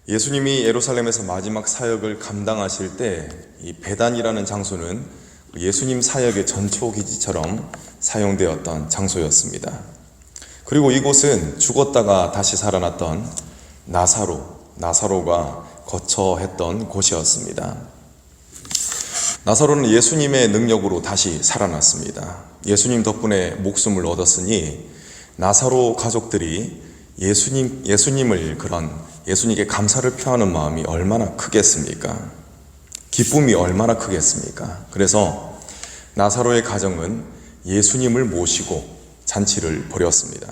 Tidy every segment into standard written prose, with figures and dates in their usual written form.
예수님이 예루살렘에서 마지막 사역을 감당하실 때 이 베단이라는 장소는 예수님 사역의 전초기지처럼 사용되었던 장소였습니다. 그리고 이곳은 죽었다가 다시 살아났던 나사로가 거처했던 곳이었습니다. 나사로는 예수님의 능력으로 다시 살아났습니다. 예수님 덕분에 목숨을 얻었으니 나사로 가족들이 예수님께 감사를 표하는 마음이 얼마나 크겠습니까? 기쁨이 얼마나 크겠습니까? 그래서 나사로의 가정은 예수님을 모시고 잔치를 벌였습니다.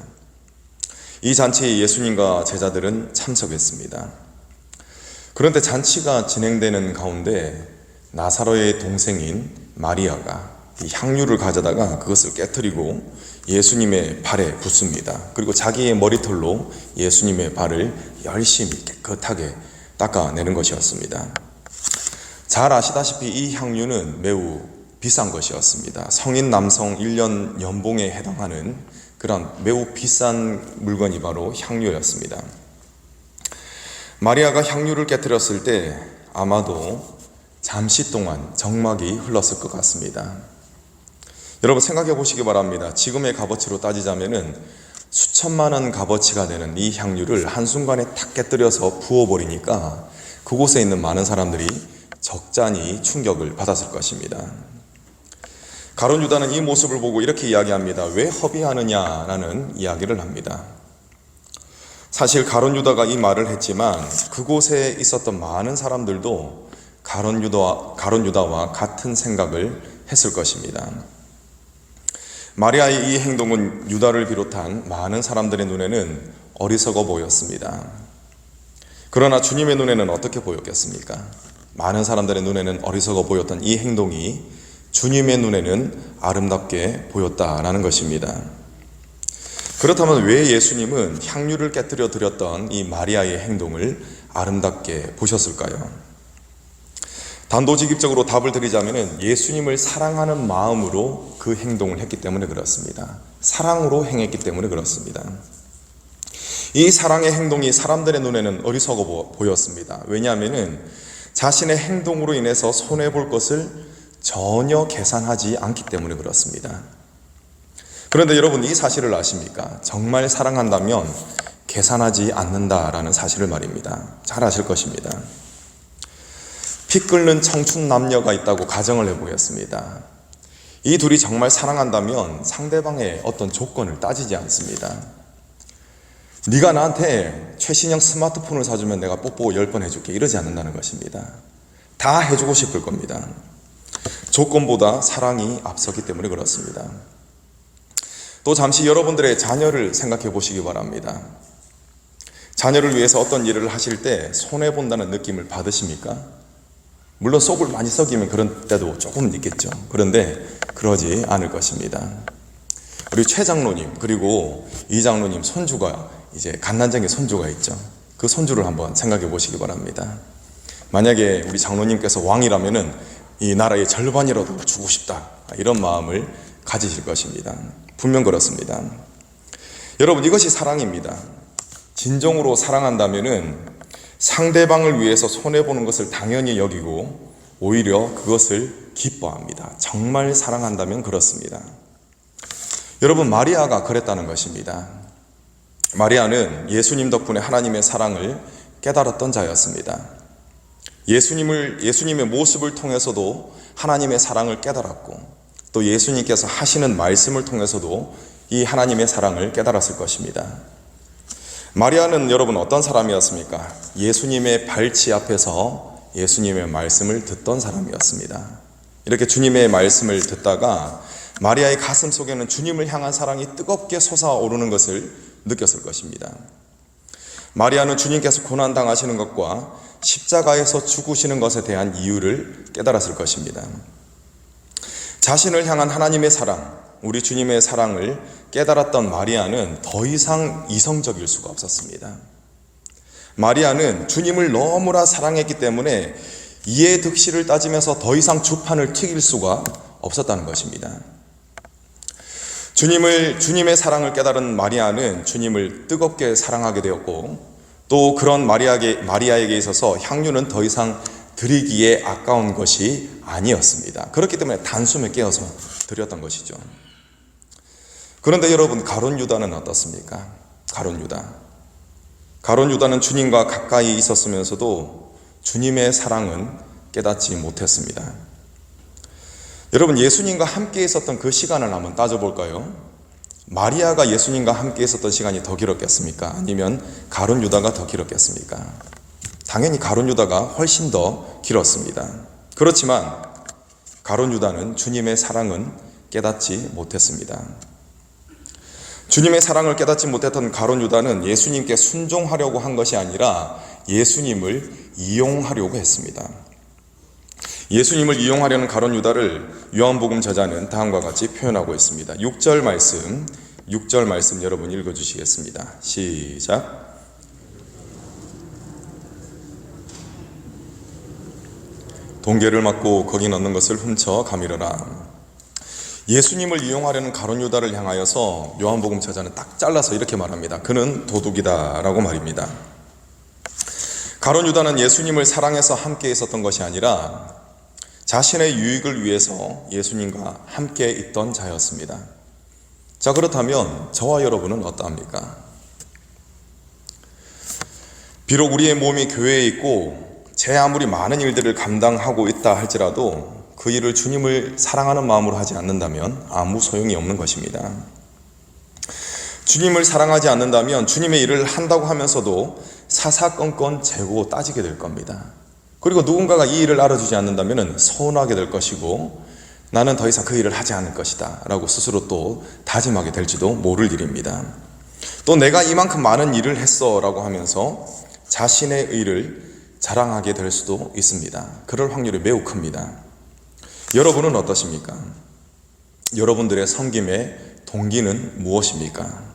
이 잔치에 예수님과 제자들은 참석했습니다. 그런데 잔치가 진행되는 가운데 나사로의 동생인 마리아가 이 향유를 가져다가 그것을 깨뜨리고 예수님의 발에 붓습니다. 그리고 자기의 머리털로 예수님의 발을 열심히 깨끗하게 닦아내는 것이었습니다. 잘 아시다시피 이 향유는 매우 비싼 것이었습니다. 성인 남성 1년 연봉에 해당하는 그런 매우 비싼 물건이 바로 향유였습니다. 마리아가 향유를 깨뜨렸을 때 아마도 잠시 동안 정막이 흘렀을 것 같습니다. 여러분 생각해 보시기 바랍니다. 지금의 값어치로 따지자면은 수천만 원 값어치가 되는 이 향유를 한순간에 탁 깨뜨려서 부어버리니까 그곳에 있는 많은 사람들이 적잖이 충격을 받았을 것입니다. 가룟 유다는 이 모습을 보고 이렇게 이야기합니다. 왜 허비하느냐라는 이야기를 합니다. 사실 가룟 유다가 이 말을 했지만 그곳에 있었던 많은 사람들도 가룟 유다와 같은 생각을 했을 것입니다. 마리아의 이 행동은 유다를 비롯한 많은 사람들의 눈에는 어리석어 보였습니다. 그러나 주님의 눈에는 어떻게 보였겠습니까? 많은 사람들의 눈에는 어리석어 보였던 이 행동이 주님의 눈에는 아름답게 보였다라는 것입니다. 그렇다면 왜 예수님은 향유를 깨뜨려 드렸던 이 마리아의 행동을 아름답게 보셨을까요? 단도직입적으로 답을 드리자면 예수님을 사랑하는 마음으로 그 행동을 했기 때문에 그렇습니다. 사랑으로 행했기 때문에 그렇습니다. 이 사랑의 행동이 사람들의 눈에는 어리석어 보였습니다. 왜냐하면 자신의 행동으로 인해서 손해볼 것을 전혀 계산하지 않기 때문에 그렇습니다. 그런데 여러분 이 사실을 아십니까? 정말 사랑한다면 계산하지 않는다라는 사실을 말입니다. 잘 아실 것입니다. 피 끓는 청춘 남녀가 있다고 가정을 해보겠습니다. 이 둘이 정말 사랑한다면 상대방의 어떤 조건을 따지지 않습니다. 네가 나한테 최신형 스마트폰을 사주면 내가 뽀뽀 10번 해줄게 이러지 않는다는 것입니다. 다 해주고 싶을 겁니다. 조건보다 사랑이 앞서기 때문에 그렇습니다. 또 잠시 여러분들의 자녀를 생각해 보시기 바랍니다. 자녀를 위해서 어떤 일을 하실 때 손해본다는 느낌을 받으십니까? 물론 속을 많이 썩이면 그런 때도 조금은 있겠죠. 그런데 그러지 않을 것입니다. 우리 최 장로님 그리고 이 장로님 손주가 이제 갓난쟁이 손주가 있죠. 그 손주를 한번 생각해 보시기 바랍니다. 만약에 우리 장로님께서 왕이라면은 이 나라의 절반이라도 주고 싶다 이런 마음을 가지실 것입니다. 분명 그렇습니다. 여러분 이것이 사랑입니다. 진정으로 사랑한다면은 상대방을 위해서 손해보는 것을 당연히 여기고 오히려 그것을 기뻐합니다. 정말 사랑한다면 그렇습니다. 여러분 마리아가 그랬다는 것입니다. 마리아는 예수님 덕분에 하나님의 사랑을 깨달았던 자였습니다. 예수님의 모습을 통해서도 하나님의 사랑을 깨달았고 또 예수님께서 하시는 말씀을 통해서도 이 하나님의 사랑을 깨달았을 것입니다. 마리아는 여러분 어떤 사람이었습니까? 예수님의 발치 앞에서 예수님의 말씀을 듣던 사람이었습니다. 이렇게 주님의 말씀을 듣다가 마리아의 가슴 속에는 주님을 향한 사랑이 뜨겁게 솟아오르는 것을 느꼈을 것입니다. 마리아는 주님께서 고난당하시는 것과 십자가에서 죽으시는 것에 대한 이유를 깨달았을 것입니다. 자신을 향한 하나님의 사랑, 우리 주님의 사랑을 깨달았던 마리아는 더 이상 이성적일 수가 없었습니다. 마리아는 주님을 너무나 사랑했기 때문에 이해 득실을 따지면서 더 이상 주판을 튀길 수가 없었다는 것입니다. 주님의 사랑을 깨달은 마리아는 주님을 뜨겁게 사랑하게 되었고 또 그런 마리아에게 있어서 향유는 더 이상 드리기에 아까운 것이 아니었습니다. 그렇기 때문에 단숨에 깨어서 드렸던 것이죠. 그런데 여러분, 가룟 유다는 어떻습니까? 가룟 유다는 주님과 가까이 있었으면서도 주님의 사랑은 깨닫지 못했습니다. 여러분, 예수님과 함께 있었던 그 시간을 한번 따져볼까요? 마리아가 예수님과 함께 있었던 시간이 더 길었겠습니까? 아니면 가룟 유다가 더 길었겠습니까? 당연히 가룟 유다가 훨씬 더 길었습니다. 그렇지만 가룟 유다는 주님의 사랑은 깨닫지 못했습니다. 주님의 사랑을 깨닫지 못했던 가룟 유다는 예수님께 순종하려고 한 것이 아니라 예수님을 이용하려고 했습니다. 예수님을 이용하려는 가룟 유다를 요한복음 저자는 다음과 같이 표현하고 있습니다. 6절 말씀 여러분 읽어주시겠습니다. 시작. 동계를 맞고 거기 넣는 것을 훔쳐 가미르라. 예수님을 이용하려는 가룟 유다를 향하여서 요한복음 저자는 딱 잘라서 이렇게 말합니다. 그는 도둑이다 라고 말입니다. 가룟 유다는 예수님을 사랑해서 함께 있었던 것이 아니라 자신의 유익을 위해서 예수님과 함께 있던 자였습니다. 자, 그렇다면 저와 여러분은 어떠합니까? 비록 우리의 몸이 교회에 있고 제 아무리 많은 일들을 감당하고 있다 할지라도 그 일을 주님을 사랑하는 마음으로 하지 않는다면 아무 소용이 없는 것입니다. 주님을 사랑하지 않는다면 주님의 일을 한다고 하면서도 사사건건 재고 따지게 될 겁니다. 그리고 누군가가 이 일을 알아주지 않는다면 서운하게 될 것이고 나는 더 이상 그 일을 하지 않을 것이다 라고 스스로 또 다짐하게 될지도 모를 일입니다. 또 내가 이만큼 많은 일을 했어 라고 하면서 자신의 의를 자랑하게 될 수도 있습니다. 그럴 확률이 매우 큽니다. 여러분은 어떠십니까? 여러분들의 섬김의 동기는 무엇입니까?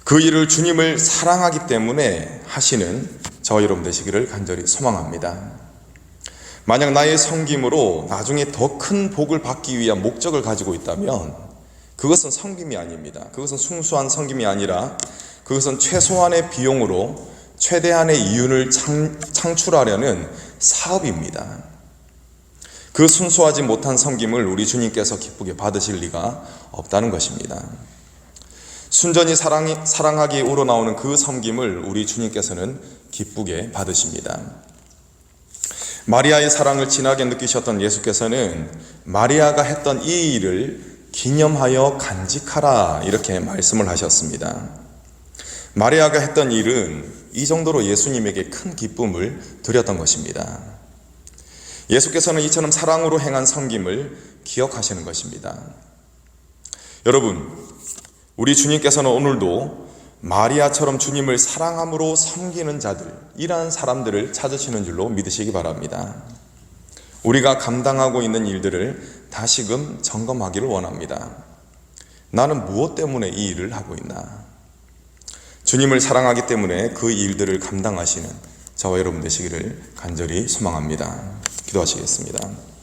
그 일을 주님을 사랑하기 때문에 하시는 저와 여러분 되시기를 간절히 소망합니다. 만약 나의 섬김으로 나중에 더 큰 복을 받기 위한 목적을 가지고 있다면 그것은 섬김이 아닙니다. 그것은 순수한 섬김이 아니라 그것은 최소한의 비용으로 최대한의 이윤을 창출하려는 사업입니다. 그 순수하지 못한 섬김을 우리 주님께서 기쁘게 받으실 리가 없다는 것입니다. 순전히 사랑하기에 우러나오는 그 섬김을 우리 주님께서는 기쁘게 받으십니다. 마리아의 사랑을 진하게 느끼셨던 예수께서는 마리아가 했던 이 일을 기념하여 간직하라 이렇게 말씀을 하셨습니다. 마리아가 했던 일은 이 정도로 예수님에게 큰 기쁨을 드렸던 것입니다. 예수께서는 이처럼 사랑으로 행한 섬김을 기억하시는 것입니다. 여러분, 우리 주님께서는 오늘도 마리아처럼 주님을 사랑함으로 섬기는 자들, 이러한 사람들을 찾으시는 줄로 믿으시기 바랍니다. 우리가 감당하고 있는 일들을 다시금 점검하기를 원합니다. 나는 무엇 때문에 이 일을 하고 있나? 주님을 사랑하기 때문에 그 일들을 감당하시는 저와 여러분 되시기를 간절히 소망합니다. 기도하시겠습니다.